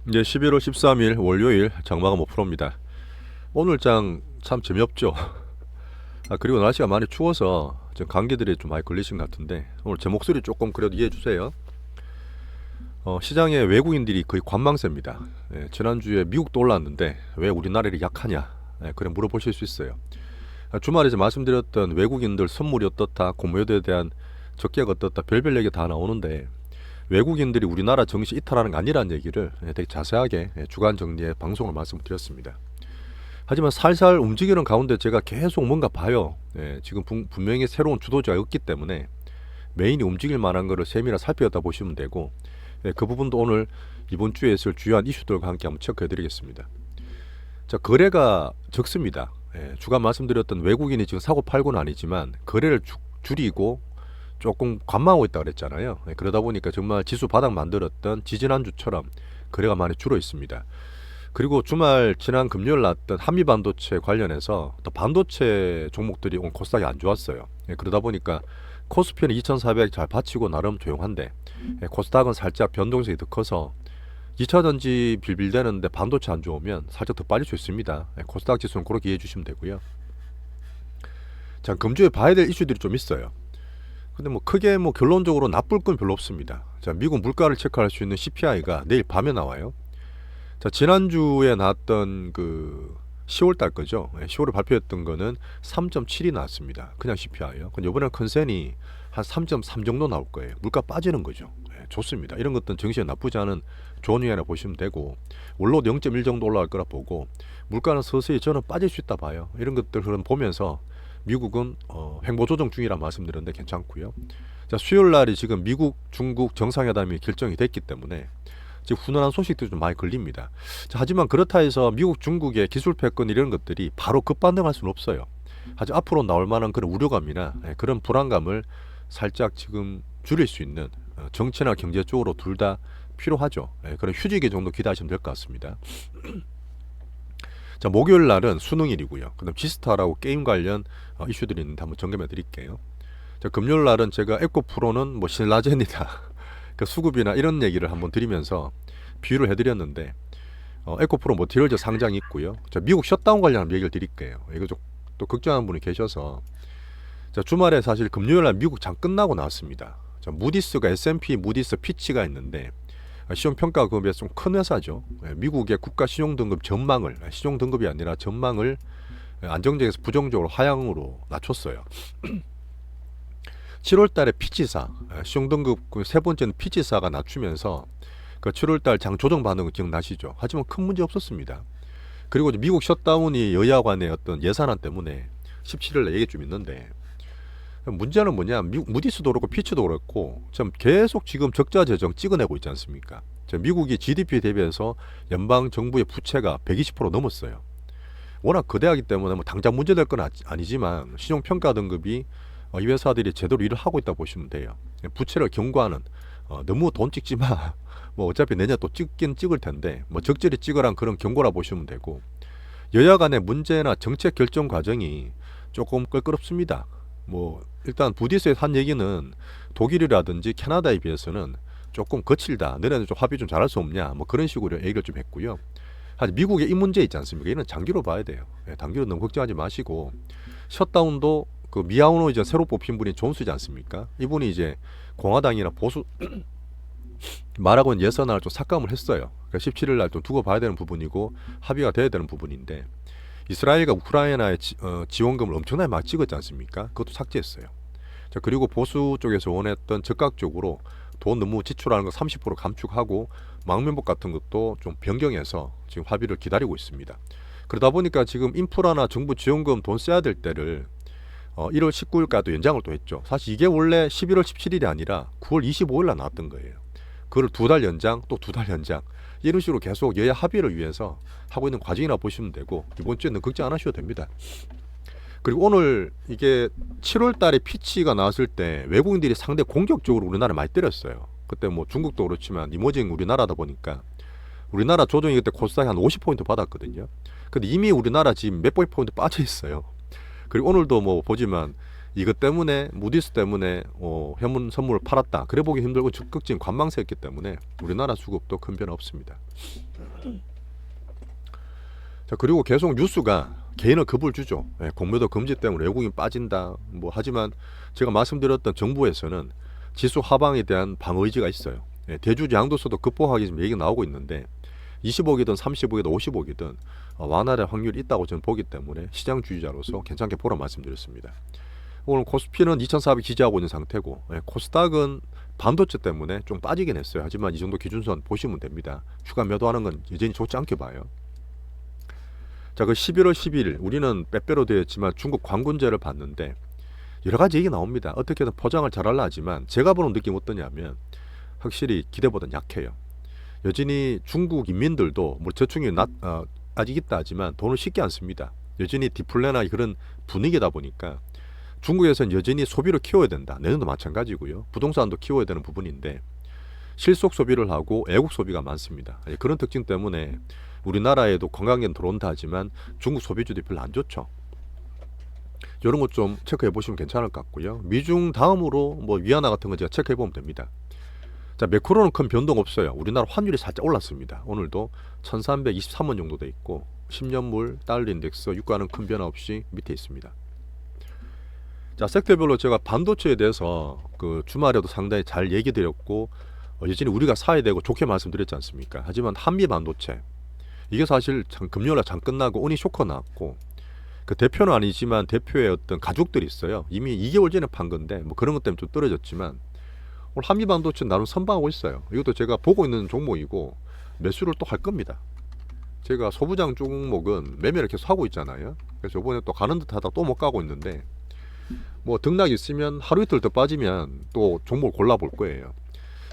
이제 11월 13일 월요일 장마감 5%입니다. 오늘 장 참 재미없죠. 그리고 날씨가 많이 추워서 지금 감기들이 좀 많이 걸리신 것 같은데 오늘 제 목소리 조금 그래도 이해해 주세요. 시장에 외국인들이 거의 관망세입니다. 지난주에 미국도 올랐는데 왜 우리나라를 약하냐, 그래 물어보실 수 있어요. 주말에 이제 말씀드렸던 외국인들 선물이 어떻다, 공모유도에 대한 적객 어떻다, 별별 얘기 다 나오는데 외국인들이 우리나라 정시 이탈하는 게 아니라는 얘기를 되게 자세하게 주간 정리의 방송을 말씀드렸습니다. 하지만 살살 움직이는 가운데 제가 계속 뭔가 봐요. 지금 분명히 새로운 주도자가 없기 때문에 메인이 움직일 만한 거를 세밀하게 살펴다 보시면 되고, 그 부분도 오늘 이번 주에 있을 주요한 이슈들과 함께 한번 체크해 드리겠습니다. 자, 거래가 적습니다. 주간 말씀드렸던 외국인이 지금 사고 팔고는 아니지만 거래를 줄이고 조금 관망하고 있다 그랬잖아요. 그러다 보니까 정말 지수 바닥 만들었던 지지난주처럼 거래가 많이 줄어 있습니다. 그리고 주말 지난 금요일 났던 한미반도체 관련해서 또 반도체 종목들이 오늘 코스닥이 안 좋았어요. 그러다 보니까 코스피는 2400 잘 받치고 나름 조용한데 코스닥은 살짝 변동성이 더 커서 2차전지 빌빌대는데 반도체 안 좋으면 살짝 더 빠질 수 있습니다. 코스닥 지수는 그렇게 이해해 주시면 되고요. 자, 금주에 봐야 될 이슈들이 좀 있어요. 근데 뭐 크게 뭐 결론적으로 나쁠 건 별로 없습니다. 자, 미국 물가를 체크할 수 있는 CPI가 내일 밤에 나와요. 자, 지난주에 나왔던 그 10월 달 거죠. 10월에 발표했던 거는 3.7이 나왔습니다. 그냥 CPI요. 근데 이번에 컨센이 한 3.3 정도 나올 거예요. 물가 빠지는 거죠. 좋습니다. 이런 것들은 정시에 나쁘지 않은 좋은 유예라 보시면 되고, 원로도 0.1 정도 올라갈 거라 보고, 물가는 서서히 저는 빠질 수 있다 봐요. 이런 것들을 보면서 미국은 횡보 조정 중이라 말씀드렸는데 괜찮고요. 자, 수요일 날이 지금 미국, 중국 정상회담이 결정이 됐기 때문에 지금 훈훈한 소식들이 좀 많이 걸립니다. 자, 하지만 그렇다 해서 미국, 중국의 기술 패권 이런 것들이 바로 급반등할 수는 없어요. 하지만 앞으로 나올 만한 그런 우려감이나 그런 불안감을 살짝 지금 줄일 수 있는 정치나 경제 쪽으로 둘 다 필요하죠. 그런 휴지기 정도 기대하시면 될 것 같습니다. 자, 목요일 날은 수능일이고요. 그다음 지스타라고 게임 관련 이슈들이 있는데 한번 점검해 드릴게요. 자, 금요일 날은 제가 에코프로는 뭐 신라젠이다, 그 수급이나 이런 얘기를 한번 드리면서 비유를 해드렸는데, 에코프로 뭐 디럴저 상장이 있고요. 자, 미국 셧다운 관련한 얘기를 드릴게요. 이거 좀 또 걱정하는 분이 계셔서, 자, 주말에 사실 금요일 날 미국 장 끝나고 나왔습니다. 자, 무디스가 S&P 무디스 피치가 있는데 신용평가 급에 좀 큰 회사죠. 미국의 국가 신용등급 전망을, 신용등급이 아니라 전망을 안정적에서 부정적으로 하향으로 낮췄어요. 7월달에 피치사, 신용등급 세 번째는 피치사가 낮추면서 그 7월달 장 조정 반응은 기억나시죠? 하지만 큰 문제 없었습니다. 그리고 미국 셧다운이 여야 간의 어떤 예산안 때문에 17일에 얘기 좀 있는데, 문제는 뭐냐, 미국 무디스도 그렇고 피치도 그렇고 참 계속 지금 적자 재정 찍어내고 있지 않습니까? 미국이 GDP 대비해서 연방 정부의 부채가 120% 넘었어요. 워낙 거대하기 때문에 뭐 당장 문제될 건 아니지만 신용평가 등급이 이 회사들이 제대로 일을 하고 있다 보시면 돼요. 부채를 경고하는, 너무 돈 찍지 마. 뭐 어차피 내년 또 찍긴 찍을 텐데 뭐 적절히 찍으란 그런 경고라 보시면 되고, 여야 간의 문제나 정책 결정 과정이 조금 껄끄럽습니다. 뭐 일단 부디스에서 한 얘기는 독일이라든지 캐나다에 비해서는 조금 거칠다, 너네는 좀 합의 좀 잘할 수 없냐, 뭐 그런 식으로 얘기를 좀 했고요. 하지만 미국의 이 문제 있지 않습니까? 이는 장기로 봐야 돼요. 단기로 너무 걱정하지 마시고, 셧다운도 그 미아오노 이제 새로 뽑힌 분이 존스지 않습니까? 이분이 이제 공화당이나 보수 말하고는 예산안을 좀 삭감을 했어요. 그러니까 17일 날 좀 두고 봐야 되는 부분이고 합의가 돼야 되는 부분인데, 이스라엘과 우크라이나의 지원금을 엄청나게 막 찍었지 않습니까? 그것도 삭제했어요. 자, 그리고 보수 쪽에서 원했던 적극적으로 돈 너무 지출하는 거 30% 감축하고 망명복 같은 것도 좀 변경해서 지금 합의를 기다리고 있습니다. 그러다 보니까 지금 인프라나 정부 지원금 돈 써야 될 때를 1월 19일까지 연장을 또 했죠. 사실 이게 원래 11월 17일이 아니라 9월 25일 날 나왔던 거예요. 그걸 2달 연장, 또 2달 연장, 이런 식으로 계속 여야 합의를 위해서 하고 있는 과정이라 보시면 되고, 이번 주에는 걱정 안 하셔도 됩니다. 그리고 오늘 이게 7월 달에 피치가 나왔을 때 외국인들이 상당히 공격적으로 우리나라를 많이 때렸어요. 그때 뭐 중국도 그렇지만 이머징 우리나라다 보니까 우리나라 조정이 그때 코스닥이 한 50포인트 받았거든요. 근데 이미 우리나라 지금 몇 포인트 빠져 있어요. 그리고 오늘도 뭐 보지만 이것 때문에 무디스 때문에 현문 선물을 팔았다. 그래 보기 힘들고 적극적인 관망세였기 때문에 우리나라 수급도 큰 변화 없습니다. 자, 그리고 계속 뉴스가 개인을 겁을 주죠. 공매도 금지 때문에 외국인 빠진다. 뭐 하지만 제가 말씀드렸던 정부에서는 지수 하방에 대한 방어 의지가 있어요. 대주주 양도소득 극복하기 지금 얘기가 나오고 있는데 20억이든 30억이든 50억이든 완화될 확률이 있다고 저는 보기 때문에 시장 주의자로서 괜찮게 보라 말씀드렸습니다. 오늘 코스피는 2,400 지지하고 있는 상태고 코스닥은 반도체 때문에 좀 빠지긴 했어요. 하지만 이 정도 기준선 보시면 됩니다. 추가 매도하는 건 여전히 좋지 않게 봐요. 자, 그 11월 12일 우리는 빼빼로 되었지만 중국 관군제를 봤는데 여러 가지 얘기 나옵니다. 어떻게든 포장을 잘하려 하지만 제가 보는 느낌이 어떠냐면 확실히 기대보다는 약해요. 여전히 중국 인민들도 뭐 저축이 아직 있다 하지만 돈을 쉽게 안 씁니다. 여전히 디플레나 그런 분위기다 보니까 중국에서는 여전히 소비를 키워야 된다. 내년도 마찬가지고요. 부동산도 키워야 되는 부분인데 실속 소비를 하고 애국 소비가 많습니다. 그런 특징 때문에 우리나라에도 관광객 들어온다 하지만 중국 소비주들이 별로 안 좋죠. 이런 것 좀 체크해 보시면 괜찮을 것 같고요. 미중 다음으로 뭐 위안화 같은 거 제가 체크해 보면 됩니다. 자, 매크로는 큰 변동 없어요. 우리나라 환율이 살짝 올랐습니다. 오늘도 1323원 정도 돼 있고 10년물 달러 인덱스 유가는 큰 변화 없이 밑에 있습니다. 자, 섹터별로 제가 반도체에 대해서 그 주말에도 상당히 잘 얘기 드렸고 여전히 우리가 사야 되고 좋게 말씀드렸지 않습니까? 하지만 한미 반도체 이게 사실 금요일날 장 끝나고 오니 쇼커 나왔고 그 대표는 아니지만 대표의 어떤 가족들이 있어요. 이미 2개월 전에 판 건데 뭐 그런 것 때문에 좀 떨어졌지만 오늘 한미 반도체 나름 선방하고 있어요. 이것도 제가 보고 있는 종목이고 매수를 또 할 겁니다. 제가 소부장 종목은 매매를 계속 하고 있잖아요. 그래서 이번에 또 가는 듯 하다 또 못 가고 있는데 뭐 등락이 있으면 하루 이틀 더 빠지면 또 종목을 골라볼 거예요.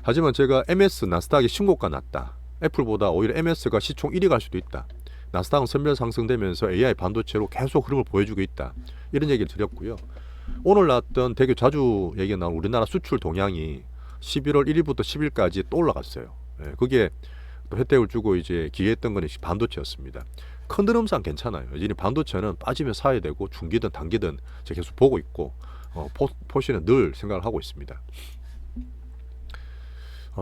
하지만 제가 MS 나스닥이 신고가 났다. 애플보다 오히려 MS가 시총 1위 갈 수도 있다. 나스닥은 선별 상승되면서 AI 반도체로 계속 흐름을 보여주고 있다. 이런 얘기를 드렸고요. 오늘 나왔던 되게 자주 얘기가 나온 우리나라 수출 동향이 11월 1일부터 10일까지 또 올라갔어요. 그게 또 혜택을 주고 이제 기회했던 건 반도체였습니다. 큰 흐름상 괜찮아요. 여전히 반도체는 빠지면 사야 되고 중기든 단기든 제가 계속 보고 있고 포시는 늘 생각을 하고 있습니다.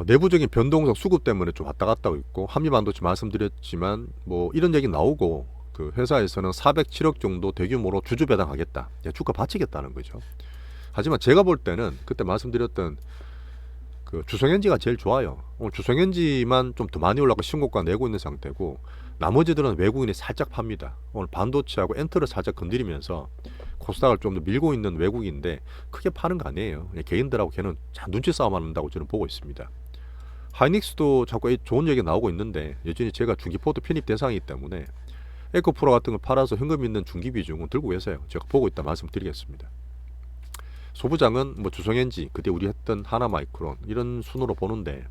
내부적인 변동성 수급 때문에 좀 왔다 갔다 하고 있고 한미 반도체 말씀드렸지만 뭐 이런 얘기 나오고 그 회사에서는 407억 정도 대규모로 주주 배당하겠다. 주가 바치겠다는 거죠. 하지만 제가 볼 때는 그때 말씀드렸던 그 주성현지가 제일 좋아요. 오늘 주성현지만 좀 더 많이 올라가 신고가 내고 있는 상태고 나머지들은 외국인이 살짝 팝니다. 오늘 반도체하고 엔터를 살짝 건드리면서 코스닥을 좀 더 밀고 있는 외국인데 크게 파는 거 아니에요. 개인들하고 걔는 눈치 싸움 한다고 저는 보고 있습니다. 하이닉스도 자꾸 좋은 얘기 나오고 있는데 여전히 제가 중기포트 편입 대상이기 때문에 에코프로 같은 걸 팔아서 현금 있는 중기 비중은 들고 계세요. 제가 보고 있다 말씀드리겠습니다. 소부장은 뭐 주성엔지 그때 우리 했던 하나마이크론 이런 순으로 보는데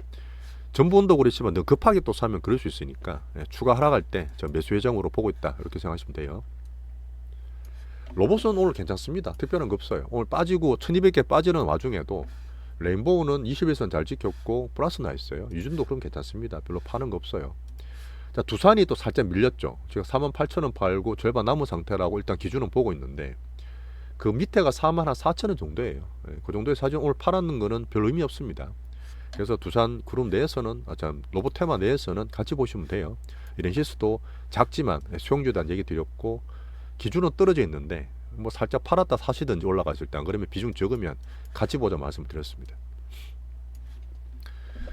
전분도 그렇지만 너무 급하게 또 사면 그럴 수 있으니까 추가 하락할 때 저 매수 예정으로 보고 있다 이렇게 생각하시면 돼요. 로봇은 오늘 괜찮습니다. 특별한 거 없어요. 오늘 빠지고 1200개 빠지는 와중에도 레인보우는 21선 잘 지켰고 플러스 나 있어요. 유준도 그럼 괜찮습니다. 별로 파는 거 없어요. 자, 두산이 또 살짝 밀렸죠. 지금 48,000원 팔고 절반 남은 상태라고 일단 기준은 보고 있는데 그 밑에가 44,000원 정도예요. 그 정도의 사진 오늘 팔았는 거는 별 의미 없습니다. 그래서 두산 그룹 내에서는 로봇 테마 내에서는 같이 보시면 돼요. 렌시스도 작지만 수용주에 대한 얘기 드렸고 기준은 떨어져 있는데 뭐 살짝 팔았다 사시든지 올라갔을 때 안 그러면 비중 적으면 같이 보자 말씀드렸습니다.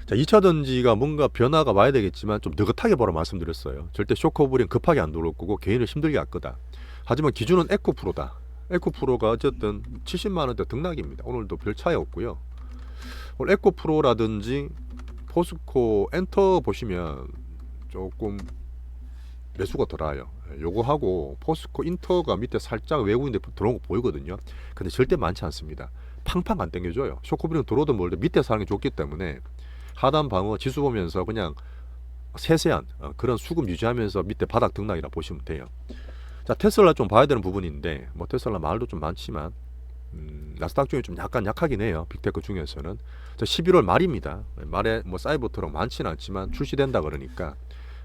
자, 2차 전지가 뭔가 변화가 와야 되겠지만 좀 느긋하게 보라 말씀드렸어요. 절대 쇼커브링 급하게 안 들어올 거고 개인을 힘들게 할 거다. 하지만 기준은 에코프로다. 에코프로가 어쨌든 70만원대 등락입니다. 오늘도 별 차이 없고요. 오늘 에코프로라든지 포스코 엔터 보시면 조금 매수가 덜어요. 요거 하고 포스코 인터가 밑에 살짝 외국인들 들어온 거 보이거든요. 근데 절대 많지 않습니다. 팡팡 안 당겨줘요. 쇼크브링 들어오든 멀든 밑에 사는 게 좋기 때문에 하단 방어 지수 보면서 그냥 세세한 그런 수급 유지하면서 밑에 바닥 등락이라 보시면 돼요. 자, 테슬라 좀 봐야 되는 부분인데 뭐 테슬라 말도 좀 많지만 나스닥 중에 좀 약간 약하긴 해요. 빅테크 중에서는. 자, 11월 말입니다. 말에 뭐 사이버트럭 많지는 않지만 출시된다 그러니까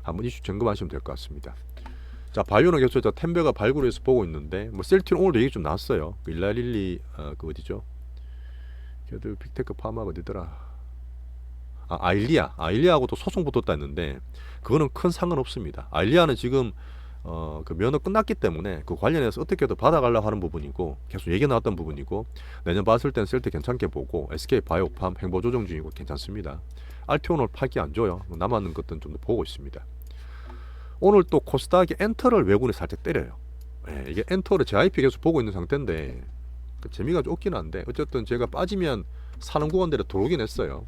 한번 이슈 점검하시면 될 것 같습니다. 자, 바이오는 계속 저 템베가 발굴해서 보고 있는데 뭐 셀틴 오늘도 얘기 좀 나왔어요. 그 일라릴리 그 어디죠? 걔들 빅테크 파마가 어디더라? 아일리아하고도 소송 붙었다 했는데 그거는 큰 상관 없습니다. 아일리아는 지금 그 면허 끝났기 때문에 그 관련해서 어떻게든 받아가려고 하는 부분이고 계속 얘기 나왔던 부분이고 내년 봤을 땐 셀트 괜찮게 보고 SK 바이오팜 행보 조정 중이고 괜찮습니다. 알티온을 팔기 안 줘요. 남았는 것들은 좀 더 보고 있습니다. 오늘 또 코스닥이 엔터를 외국인이 살짝 때려요. 예, 이게 엔터를 JIP 계속 보고 있는 상태인데 그 재미가 좀 없긴 한데 어쨌든 제가 빠지면 사는 구간대로 들어오긴 했어요.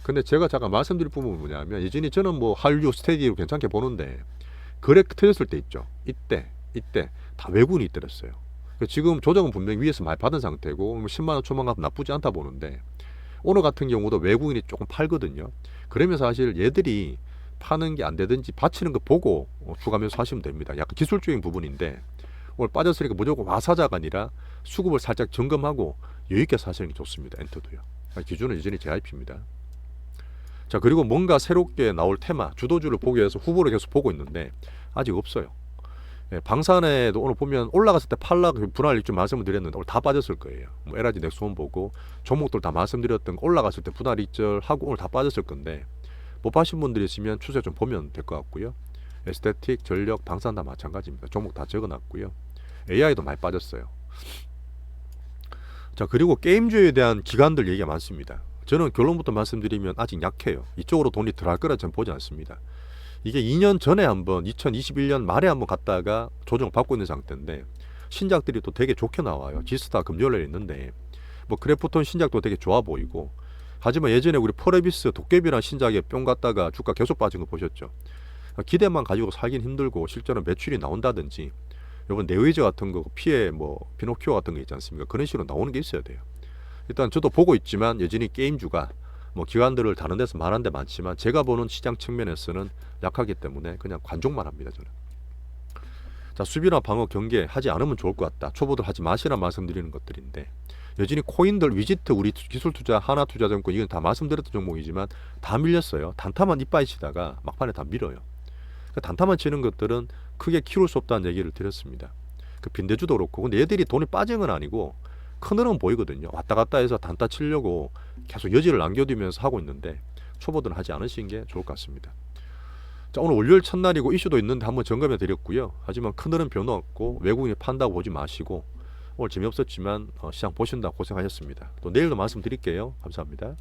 근데 제가 잠깐 말씀드릴 부분은 뭐냐면 여전히 저는 뭐 한류 스테디로 괜찮게 보는데 거래 터졌을 때 있죠. 이때 다 외국인이 때렸어요. 지금 조정은 분명히 위에서 많이 받은 상태고 10만 원 초반 가면 나쁘지 않다 보는데 오늘 같은 경우도 외국인이 조금 팔거든요. 그러면 사실 얘들이 파는 게 안 되든지 받치는 거 보고 주가면서 사시면 됩니다. 약간 기술적인 부분인데 오늘 빠졌으니까 무조건 와사자가 아니라 수급을 살짝 점검하고 여유있게 사시는 게 좋습니다. 엔터도요. 기준은 여전히 JIP입니다. 자, 그리고 뭔가 새롭게 나올 테마, 주도주를 보기 위해서 후보를 계속 보고 있는데 아직 없어요. 예, 방산에도 오늘 보면 올라갔을 때 팔라고 분할 일주 말씀을 드렸는데 오늘 다 빠졌을 거예요. 뭐 LG 넥스원 보고 종목들 다 말씀드렸던 거 올라갔을 때 분할 일절 하고 오늘 다 빠졌을 건데 못 파신 분들이 있으면 추세 좀 보면 될 것 같고요. 에스테틱, 전력, 방산 다 마찬가지입니다. 종목 다 적어놨고요. AI도 많이 빠졌어요. 자, 그리고 게임주에 대한 기관들 얘기가 많습니다. 저는 결론부터 말씀드리면 아직 약해요. 이쪽으로 돈이 들어갈 거라 저는 보지 않습니다. 이게 2년 전에 한번 2021년 말에 한번 갔다가 조정 받고 있는 상태인데 신작들이 또 되게 좋게 나와요. 지스타 금요일에 있는데 뭐 그래프톤 신작도 되게 좋아 보이고 하지만 예전에 우리 포레비스 도깨비란 신작에 뿅 갔다가 주가 계속 빠진 거 보셨죠. 기대만 가지고 살긴 힘들고 실제로 매출이 나온다든지 이번 네이저 같은 거 피해 뭐 피노키오 같은 거 있지 않습니까? 그런 식으로 나오는 게 있어야 돼요. 일단 저도 보고 있지만 여전히 게임주가 뭐 기관들을 다른 데서 말한 데 많지만 제가 보는 시장 측면에서는 약하기 때문에 그냥 관종만 합니다. 저는. 자, 수비나 방어 경계 하지 않으면 좋을 것 같다. 초보들 하지 마시라 말씀드리는 것들인데 여전히 코인들 위지트 우리 기술투자 하나투자증권 이건 다 말씀드렸던 종목이지만 다 밀렸어요. 단타만 이빠이 치다가 막판에 다 밀어요. 단타만 치는 것들은 크게 키울 수 없다는 얘기를 드렸습니다. 그 빈대주도 그렇고 근데 얘들이 돈이 빠진 건 아니고 큰 흐름은 보이거든요. 왔다 갔다 해서 단타 치려고 계속 여지를 남겨두면서 하고 있는데 초보들은 하지 않으시는 게 좋을 것 같습니다. 자, 오늘 월요일 첫날이고 이슈도 있는데 한번 점검해 드렸고요. 하지만 큰 흐름 변화 없고 외국인이 판다고 보지 마시고 오늘 재미없었지만 시장 보신다고 고생하셨습니다. 또 내일도 말씀드릴게요. 감사합니다.